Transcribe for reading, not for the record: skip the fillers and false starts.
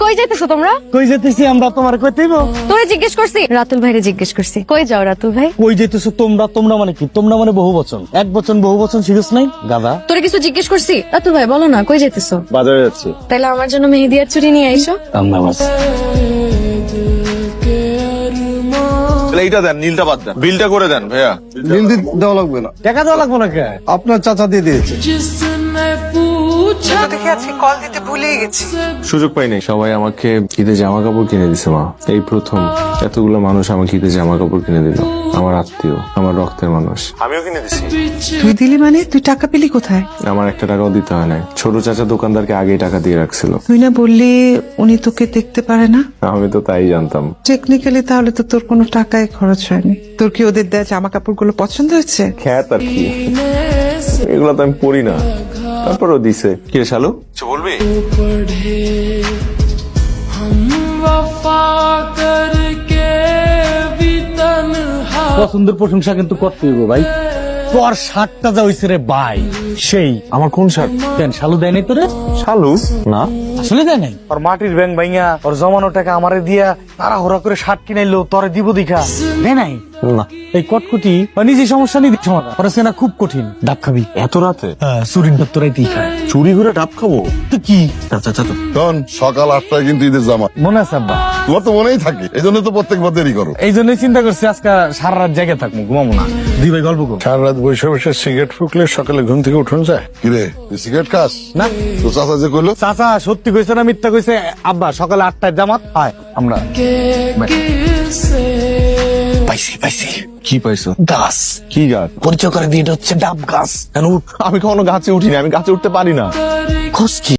কই যাইতেছো তোমরা? কই যেতেছি আমরা তোমার কইতেইব? তোরে জিজ্ঞেস করছি, রাতুল ভাইরে জিজ্ঞেস করছি। কই যাও রাতুল ভাই? কই যেতেছো তোমরা? তোমরা মানে কি? তোমরা মানে বহু বচন, এক বচন বহু বচন শিখছ নাই গাদা? তোরে কিছু জিজ্ঞেস করছি? রাতুল ভাই বলো না, কই যাইতেছো? বাজারে যাচ্ছি। তাইলে আমার জন্য মেহেদি আর চুড়ি নিয়ে আইসো। এইটা দেন, নীলটা বাদ দেন, বিলটা করে দেন ভাইয়া। বিল দেওয়া লাগবে না, টাকা দেওয়া লাগবো না কে? আপনার চাচা দিয়ে দিয়েছে। দেখে আজকে কল দিতে ভুলেই গেছি। সুযোগ পাইনি, সবাই আমাকে ঈদে জামা কাপড় কিনে দিছে মা। এই প্রথম এতগুলো মানুষ আমাকে ঈদে জামা কাপড় কিনে দিল, আমার আত্মীয়, আমার রক্তের মানুষ। আমিও কিনে দিছি। তুই দিলি মানে? তুই টাকা পেলি কোথায়? আমার একটা টাকাও দিতে হয় নাই, ছোট চাচা দোকানদারকে আগেই টাকা দিয়ে রাখছিল। তুই না বললি উনি তোকে দেখতে পারে না? আমি তো তাই জানতাম। টেকনিক্যালি তাহলে তো তোর কোনো টাকাই খরচ হয়নি। তোর কি ওদের দেয়া জামা কাপড় গুলো পছন্দ হয়েছে? খ্যাত আর কি, এগুলো তো আমি পড়ি না, তারপরও দিছে। কি রে শালু, কিছু বলবি? পছন্দের প্রশংসা কিন্তু করতে হইব ভাই। তোর শার্টটা যা হইছে রে ভাই, সেই আমার কোন শার্ট? কেন শালু দেয় নাই তোরে? শালু না, আসলে দেয় নাই। ওর মাটির ব্যাংক ভাইয়া ওর জমানো টাকা আমারে দিয়া তারা হোরা করে শার্ট কিনাইলো, তোরে দিব দেখা দেয় নাই। না। এই কটকুটি নিজে সমস্যা নিয়ে সমাধান ওরা সেনা খুব কঠিন। ডাব খাবি? এত রাতে চুরিন তোরাইতেই খায়। চুরি করে ডাব খাবো? তো কি শোন, সকাল 8টায় কিন্তু ঈদের জামা। মনে আছে আব্বা? তোমার তো মনেই থাকে, এই জন্য তো প্রত্যেকবার দেরি করো। এই জন্যই চিন্তা করছি আজকে সারা রাত জায়গায় থাকবো, ঘুমাবো না। দুই ভাই গল্প করবো। সারা রাত বসে বসে সিগারেট ফুকলে সকালে ঘুম থেকে উঠুন যায়? কিরে, তুই সিগারেট খাস না তো? চাচা যে কইলো। চাচা সত্যি কইছে না মিথ্যা কইছে? আব্বা সকালে 8টায় জামাত হয় আমরা পাইছি। কি পাইছো? গাছ কি গাছ? পরিচয় করে দিয়ে, এটা হচ্ছে ডাব গাছ। আমি কখনো গাছে উঠিনি, আমি গাছে উঠতে পারি না। খোঁজ কি?